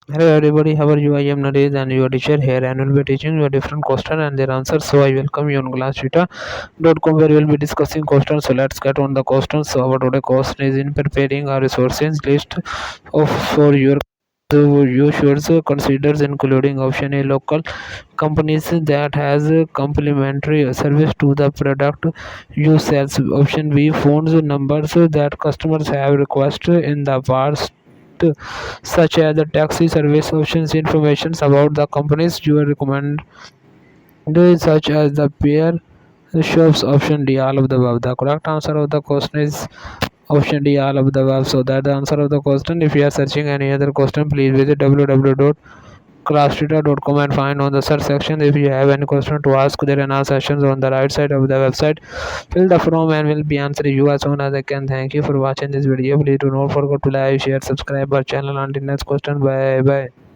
Hello everybody, how are you? I am Naresh and your teacher here and will be teaching you a different question and their answers. So I welcome you on classvita.com where we will be discussing questions. So let's get on the questions. So our today question is in preparing a resources list of for your so you should consider including option A local companies that has a complementary service to the product you sell. Option B phones numbers that customers have requested in the past such as the taxi service options informations about the companies you recommend such as the pair shops. Option D all of the above. The correct answer of the question is option D all of the above. So that the answer of the question. If you are searching any other question, please visit www.classdata.com and find on the search section. If you have any question to ask, there are now sessions on the right side of the website. Fill the form and will be answering you as soon as I can. Thank you for watching this video. Please do not forget to like, share, subscribe our channel. Until next question, bye bye.